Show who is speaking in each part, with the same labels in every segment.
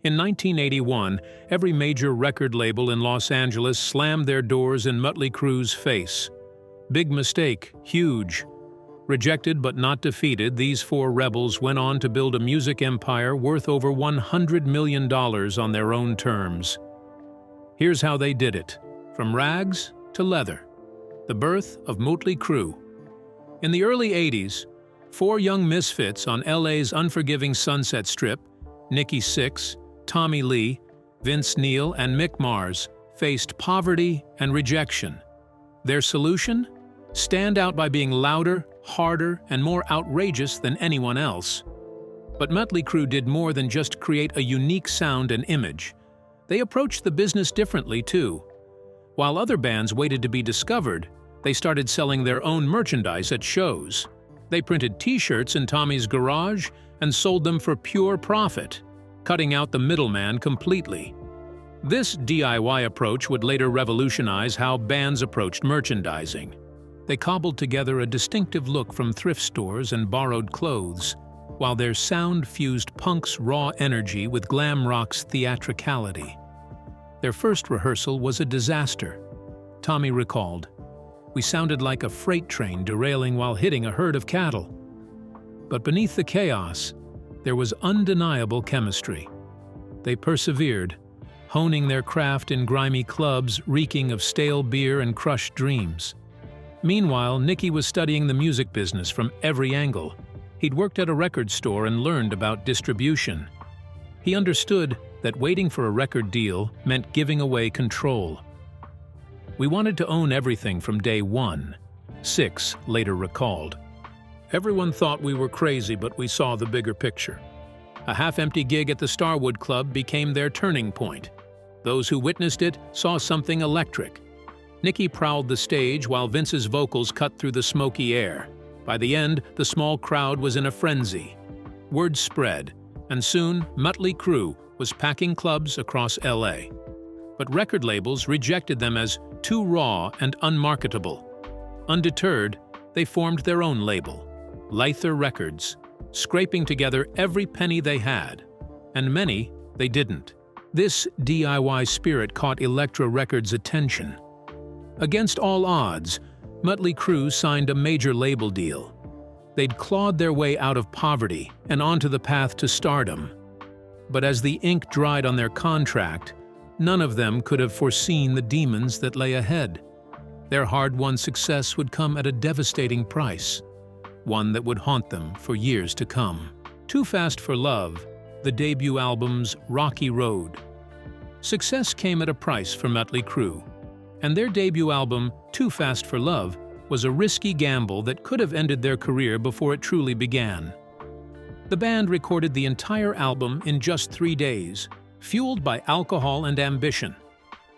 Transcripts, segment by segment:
Speaker 1: In 1981, every major record label in Los Angeles slammed their doors in Mötley Crue's face. Big mistake, huge. Rejected but not defeated, these four rebels went on to build a music empire worth over $100 million on their own terms. Here's how they did it, from rags to leather. The birth of Motley Crue. In the early 80s, four young misfits on LA's unforgiving Sunset Strip, Nikki Sixx, Tommy Lee, Vince Neil, and Mick Mars, faced poverty and rejection. Their solution? Stand out by being louder, harder, and more outrageous than anyone else. But Mötley Crue did more than just create a unique sound and image. They approached the business differently, too. While other bands waited to be discovered, they started selling their own merchandise at shows. They printed T-shirts in Tommy's garage and sold them for pure profit, cutting out the middleman completely. This DIY approach would later revolutionize how bands approached merchandising. They cobbled together a distinctive look from thrift stores and borrowed clothes, while their sound fused punk's raw energy with glam rock's theatricality. Their first rehearsal was a disaster. Tommy recalled, "We sounded like a freight train derailing while hitting a herd of cattle." But beneath the chaos, there was undeniable chemistry. They persevered, honing their craft in grimy clubs reeking of stale beer and crushed dreams. Meanwhile, Nicky was studying the music business from every angle. He'd worked at a record store and learned about distribution. He understood that waiting for a record deal meant giving away control. "We wanted to own everything from day one," Sixx later recalled. "Everyone thought we were crazy, but we saw the bigger picture." A half-empty gig at the Starwood Club became their turning point. Those who witnessed it saw something electric. Nicky prowled the stage while Vince's vocals cut through the smoky air. By the end, the small crowd was in a frenzy. Word spread, and soon Mötley Crue was packing clubs across LA. But record labels rejected them as too raw and unmarketable. Undeterred, they formed their own label, Luther Records, scraping together every penny they had. And many they didn't. This DIY spirit caught Elektra Records' attention. Against all odds, Mötley Crue signed a major label deal. They'd clawed their way out of poverty and onto the path to stardom. But as the ink dried on their contract, none of them could have foreseen the demons that lay ahead. Their hard-won success would come at a devastating price, one that would haunt them for years to come. Too Fast for Love, the debut album's rocky road. Success came at a price for Mötley Crue, and their debut album, Too Fast for Love, was a risky gamble that could have ended their career before it truly began. The band recorded the entire album in just 3 days, fueled by alcohol and ambition.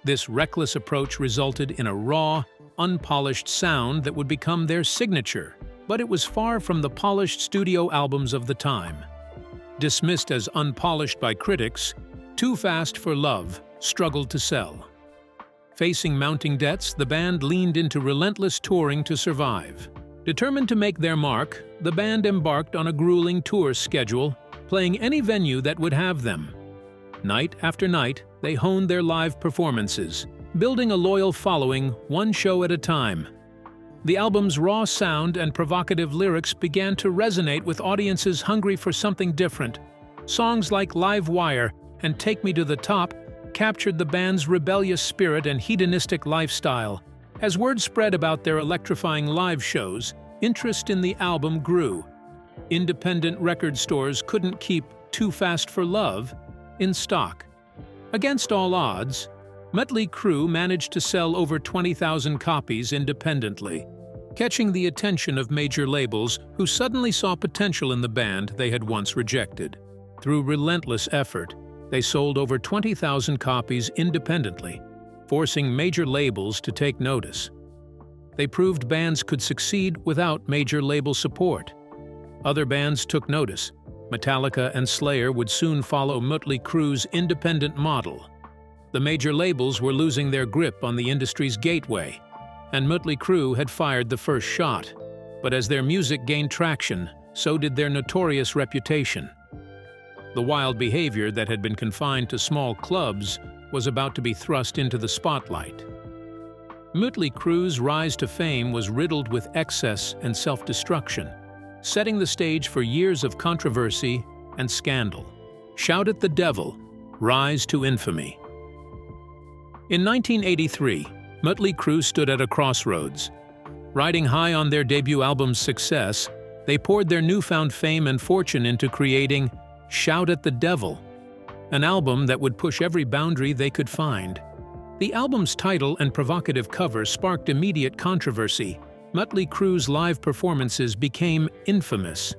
Speaker 1: This reckless approach resulted in a raw, unpolished sound that would become their signature, but it was far from the polished studio albums of the time. Dismissed as unpolished by critics, Too Fast for Love struggled to sell. Facing mounting debts, the band leaned into relentless touring to survive. Determined to make their mark, the band embarked on a grueling tour schedule, playing any venue that would have them. Night after night, they honed their live performances, building a loyal following one show at a time. The album's raw sound and provocative lyrics began to resonate with audiences hungry for something different. Songs like Live Wire and Take Me to the Top captured the band's rebellious spirit and hedonistic lifestyle. As word spread about their electrifying live shows, interest in the album grew. Independent record stores couldn't keep Too Fast for Love in stock. Against all odds, Mötley Crue managed to sell over 20,000 copies independently, catching the attention of major labels who suddenly saw potential in the band they had once rejected. Through relentless effort, they sold over 20,000 copies independently, forcing major labels to take notice. They proved bands could succeed without major label support. Other bands took notice. Metallica and Slayer would soon follow Mötley Crue's independent model. The major labels were losing their grip on the industry's gateway, and Mötley Crue had fired the first shot. But as their music gained traction, so did their notorious reputation. The wild behavior that had been confined to small clubs was about to be thrust into the spotlight. Mötley Crue's rise to fame was riddled with excess and self-destruction, setting the stage for years of controversy and scandal. Shout at the Devil, rise to infamy. In 1983, Mötley Crue stood at a crossroads. Riding high on their debut album's success, they poured their newfound fame and fortune into creating Shout at the Devil, an album that would push every boundary they could find. The album's title and provocative cover sparked immediate controversy. Mötley Crue's live performances became infamous.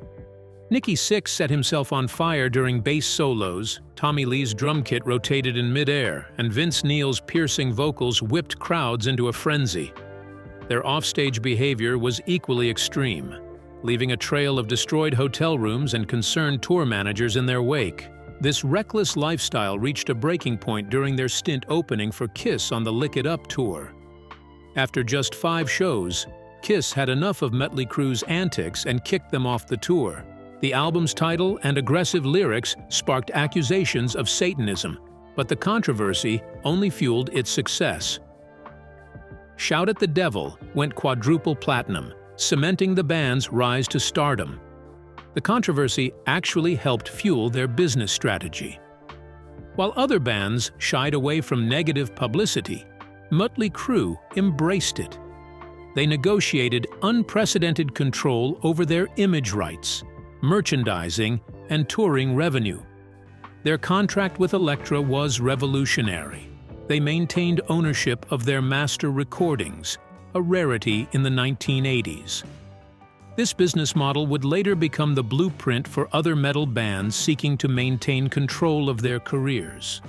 Speaker 1: Nikki Sixx set himself on fire during bass solos, Tommy Lee's drum kit rotated in midair, and Vince Neil's piercing vocals whipped crowds into a frenzy. Their offstage behavior was equally extreme, leaving a trail of destroyed hotel rooms and concerned tour managers in their wake. This reckless lifestyle reached a breaking point during their stint opening for Kiss on the Lick It Up tour. After just 5 shows, Kiss had enough of Mötley Crue's antics and kicked them off the tour. The album's title and aggressive lyrics sparked accusations of Satanism, but the controversy only fueled its success. Shout at the Devil went quadruple platinum, cementing the band's rise to stardom. The controversy actually helped fuel their business strategy. While other bands shied away from negative publicity, Mötley Crue embraced it. They negotiated unprecedented control over their image rights, merchandising, and touring revenue. Their contract with Elektra was revolutionary. They maintained ownership of their master recordings, a rarity in the 1980s. This business model would later become the blueprint for other metal bands seeking to maintain control of their careers.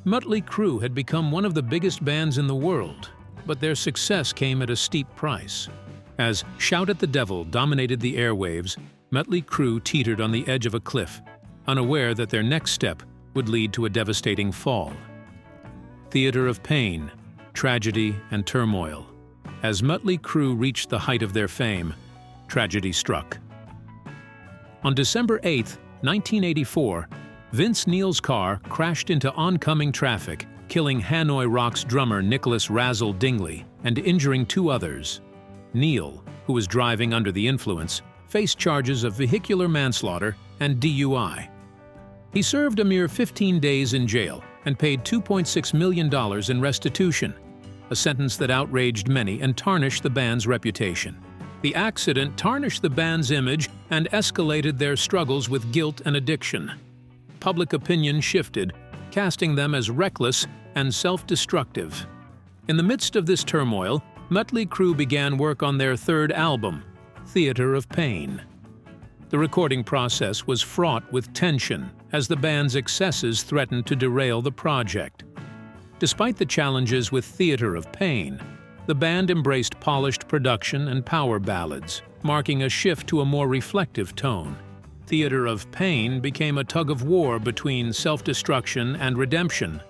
Speaker 1: Mötley Crue had become one of the biggest bands in the world, but their success came at a steep price. As Shout at the Devil dominated the airwaves, Mötley Crue teetered on the edge of a cliff, unaware that their next step would lead to a devastating fall. Theater of pain, tragedy, and turmoil. As Mötley Crue reached the height of their fame, tragedy struck. On December 8, 1984, Vince Neil's car crashed into oncoming traffic, killing Hanoi Rocks drummer Nicholas Razzle Dingley and injuring 2 others. Neil, who was driving under the influence, faced charges of vehicular manslaughter and DUI. He served a mere 15 days in jail and paid $2.6 million in restitution, a sentence that outraged many and tarnished the band's reputation. The accident tarnished the band's image and escalated their struggles with guilt and addiction. Public opinion shifted, casting them as reckless and self-destructive. In the midst of this turmoil, Mötley Crue began work on their 3rd album, Theater of Pain. The recording process was fraught with tension as the band's excesses threatened to derail the project. Despite the challenges with Theater of Pain, the band embraced polished production and power ballads, marking a shift to a more reflective tone. Theater of Pain became a tug-of-war between self-destruction and redemption.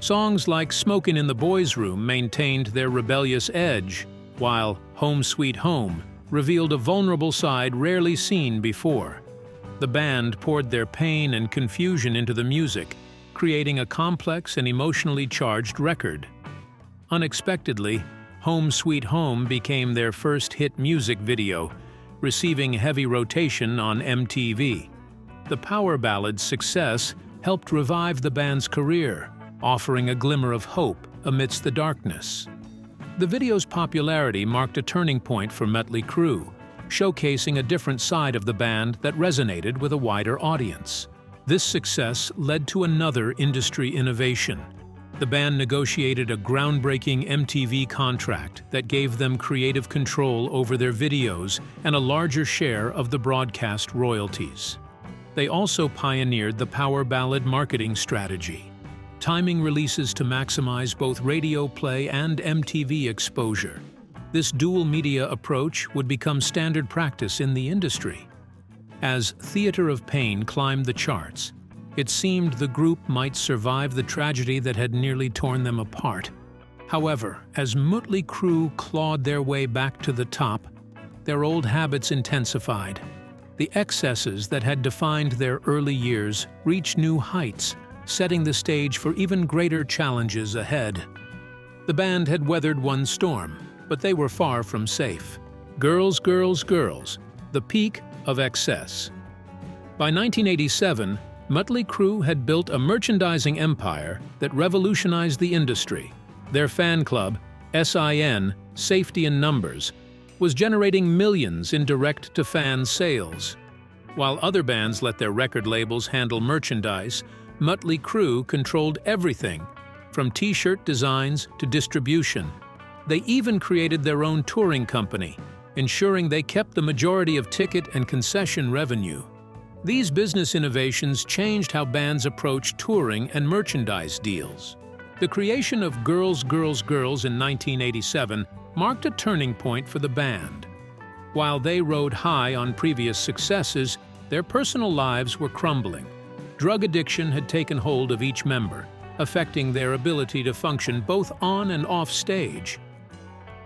Speaker 1: Songs like Smokin' in the Boys' Room maintained their rebellious edge, while Home Sweet Home revealed a vulnerable side rarely seen before. The band poured their pain and confusion into the music, creating a complex and emotionally charged record. Unexpectedly, Home Sweet Home became their first hit music video, receiving heavy rotation on MTV. The power ballad's success helped revive the band's career, offering a glimmer of hope amidst the darkness. The video's popularity marked a turning point for Mötley Crue, showcasing a different side of the band that resonated with a wider audience. This success led to another industry innovation. The band negotiated a groundbreaking MTV contract that gave them creative control over their videos and a larger share of the broadcast royalties. They also pioneered the power ballad marketing strategy, timing releases to maximize both radio play and MTV exposure. This dual-media approach would become standard practice in the industry. As Theater of Pain climbed the charts, it seemed the group might survive the tragedy that had nearly torn them apart. However, as Mötley Crue clawed their way back to the top, their old habits intensified. The excesses that had defined their early years reached new heights, setting the stage for even greater challenges ahead. The band had weathered one storm, but they were far from safe. Girls, girls, girls, the peak of excess. By 1987, Mötley Crüe had built a merchandising empire that revolutionized the industry. Their fan club, SIN, Safety in Numbers, was generating millions in direct-to-fan sales. While other bands let their record labels handle merchandise, Mötley Crüe controlled everything, from t-shirt designs to distribution. They even created their own touring company, ensuring they kept the majority of ticket and concession revenue. These business innovations changed how bands approached touring and merchandise deals. The creation of Girls, Girls, Girls in 1987 marked a turning point for the band. While they rode high on previous successes, their personal lives were crumbling. Drug addiction had taken hold of each member, affecting their ability to function both on and off stage.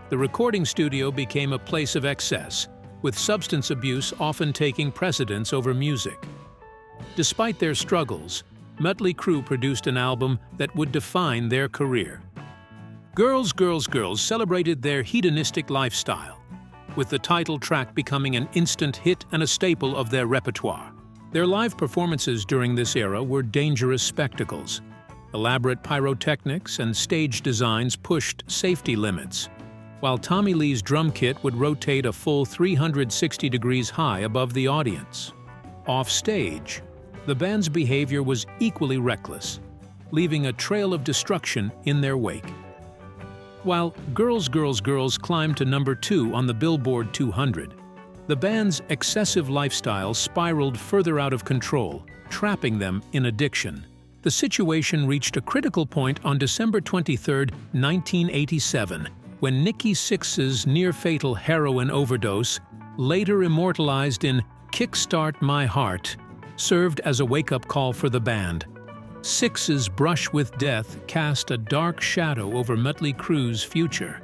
Speaker 1: The recording studio became a place of excess, with substance abuse often taking precedence over music. Despite their struggles, Mötley Crüe produced an album that would define their career. Girls, Girls, Girls celebrated their hedonistic lifestyle, with the title track becoming an instant hit and a staple of their repertoire. Their live performances during this era were dangerous spectacles. Elaborate pyrotechnics and stage designs pushed safety limits, while Tommy Lee's drum kit would rotate a full 360 degrees high above the audience. Off stage, the band's behavior was equally reckless, leaving a trail of destruction in their wake. While Girls, Girls, Girls climbed to number 2 on the Billboard 200, the band's excessive lifestyle spiraled further out of control, trapping them in addiction. The situation reached a critical point on December 23, 1987, when Nikki Sixx's near-fatal heroin overdose, later immortalized in "Kickstart My Heart," served as a wake-up call for the band. Sixx's brush with death cast a dark shadow over Mötley Crüe's future.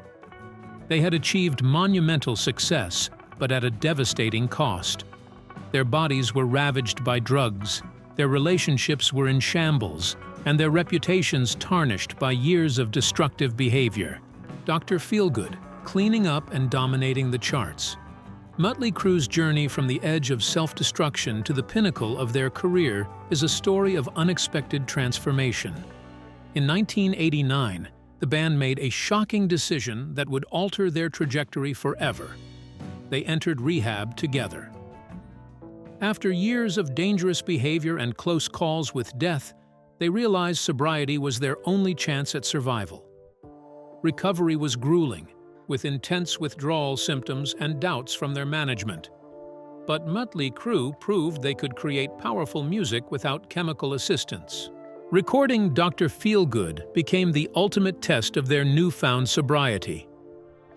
Speaker 1: They had achieved monumental success, but at a devastating cost. Their bodies were ravaged by drugs, their relationships were in shambles, and their reputations tarnished by years of destructive behavior. Dr. Feelgood, cleaning up and dominating the charts. Mötley Crüe's journey from the edge of self-destruction to the pinnacle of their career is a story of unexpected transformation. In 1989, the band made a shocking decision that would alter their trajectory forever. They entered rehab together. After years of dangerous behavior and close calls with death, they realized sobriety was their only chance at survival. Recovery was grueling, with intense withdrawal symptoms and doubts from their management. But Mötley Crüe proved they could create powerful music without chemical assistance. Recording Dr. Feelgood became the ultimate test of their newfound sobriety.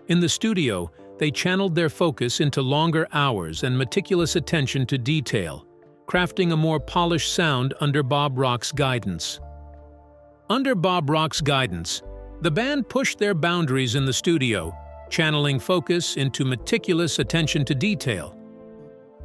Speaker 1: In the studio, they channeled their focus into longer hours and meticulous attention to detail, crafting a more polished sound under Bob Rock's guidance. Under Bob Rock's guidance, the band pushed their boundaries in the studio, channeling focus into meticulous attention to detail.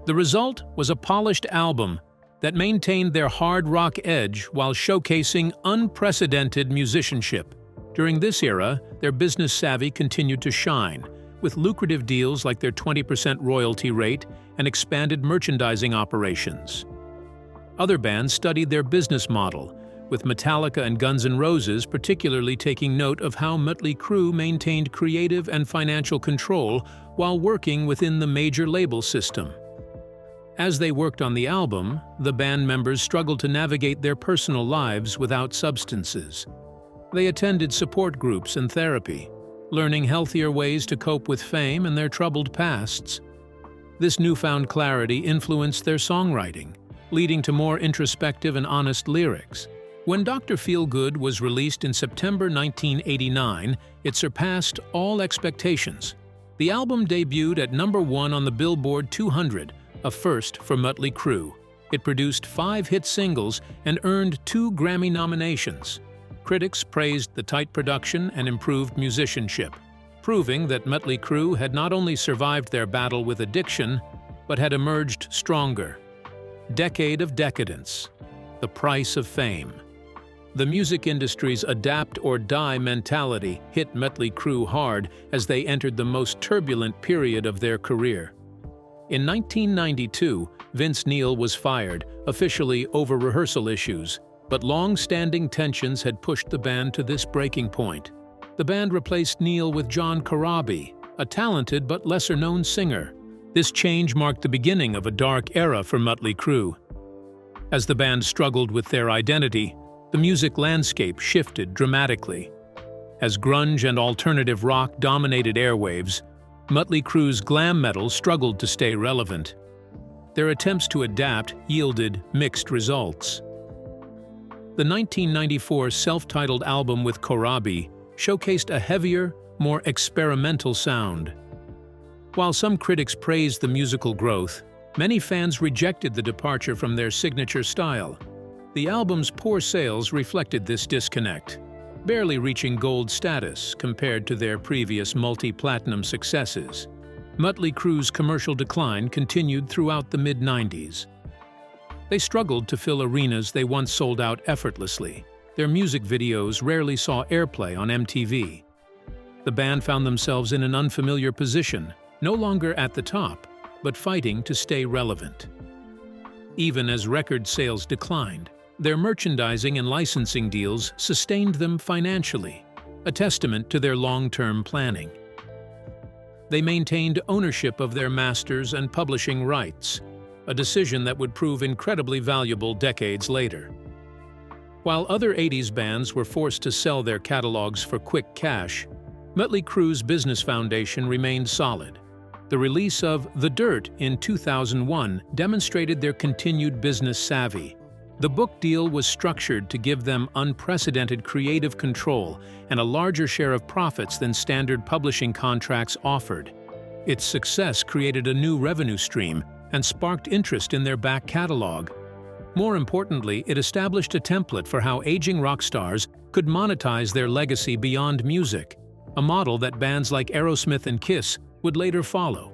Speaker 1: The result was a polished album that maintained their hard rock edge while showcasing unprecedented musicianship. During this era, their business savvy continued to shine, with lucrative deals like their 20% royalty rate and expanded merchandising operations. Other bands studied their business model, with Metallica and Guns N' Roses particularly taking note of how Mötley Crüe maintained creative and financial control while working within the major label system. As they worked on the album, the band members struggled to navigate their personal lives without substances. They attended support groups and therapy, learning healthier ways to cope with fame and their troubled pasts. This newfound clarity influenced their songwriting, leading to more introspective and honest lyrics. When Dr. Feelgood was released in September 1989, it surpassed all expectations. The album debuted at number 1 on the Billboard 200, a first for Mötley Crüe. It produced 5 hit singles and earned 2 Grammy nominations. Critics praised the tight production and improved musicianship, proving that Mötley Crüe had not only survived their battle with addiction, but had emerged stronger. Decade of decadence. The price of fame. The music industry's adapt-or-die mentality hit Mötley Crüe hard as they entered the most turbulent period of their career. In 1992, Vince Neil was fired, officially over rehearsal issues, but long-standing tensions had pushed the band to this breaking point. The band replaced Neil with John Corabi, a talented but lesser-known singer. This change marked the beginning of a dark era for Mötley Crüe. As the band struggled with their identity, the music landscape shifted dramatically. As grunge and alternative rock dominated airwaves, Mötley Crüe's glam metal struggled to stay relevant. Their attempts to adapt yielded mixed results. The 1994 self-titled album with Corabi showcased a heavier, more experimental sound. While some critics praised the musical growth, many fans rejected the departure from their signature style. The album's poor sales reflected this disconnect, barely reaching gold status compared to their previous multi-platinum successes. Mötley Crüe's commercial decline continued throughout the mid-90s. They struggled to fill arenas they once sold out effortlessly. Their music videos rarely saw airplay on MTV. The band found themselves in an unfamiliar position, no longer at the top, but fighting to stay relevant. Even as record sales declined, their merchandising and licensing deals sustained them financially, a testament to their long-term planning. They maintained ownership of their masters and publishing rights, a decision that would prove incredibly valuable decades later. While other 80s bands were forced to sell their catalogs for quick cash, Mötley Crüe's business foundation remained solid. The release of The Dirt in 2001 demonstrated their continued business savvy. The book deal was structured to give them unprecedented creative control and a larger share of profits than standard publishing contracts offered. Its success created a new revenue stream and sparked interest in their back catalog. More importantly, it established a template for how aging rock stars could monetize their legacy beyond music, a model that bands like Aerosmith and Kiss would later follow.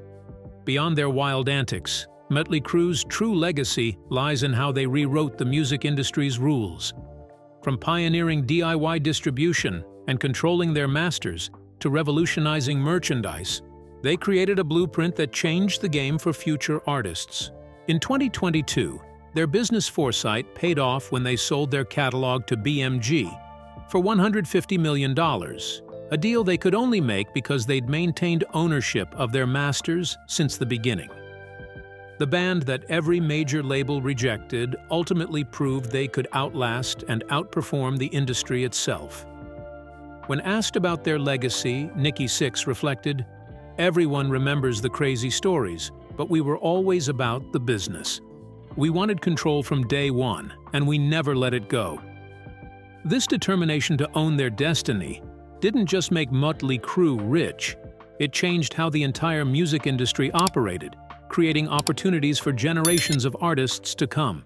Speaker 1: Beyond their wild antics, Mötley Crüe's true legacy lies in how they rewrote the music industry's rules. From pioneering DIY distribution and controlling their masters to revolutionizing merchandise, they created a blueprint that changed the game for future artists. In 2022, their business foresight paid off when they sold their catalog to BMG for $150 million, a deal they could only make because they'd maintained ownership of their masters since the beginning. The band that every major label rejected ultimately proved they could outlast and outperform the industry itself. When asked about their legacy, Nikki Sixx reflected, "Everyone remembers the crazy stories, but we were always about the business. We wanted control from day one, and we never let it go." This determination to own their destiny didn't just make Mötley Crüe rich, it changed how the entire music industry operated, creating opportunities for generations of artists to come.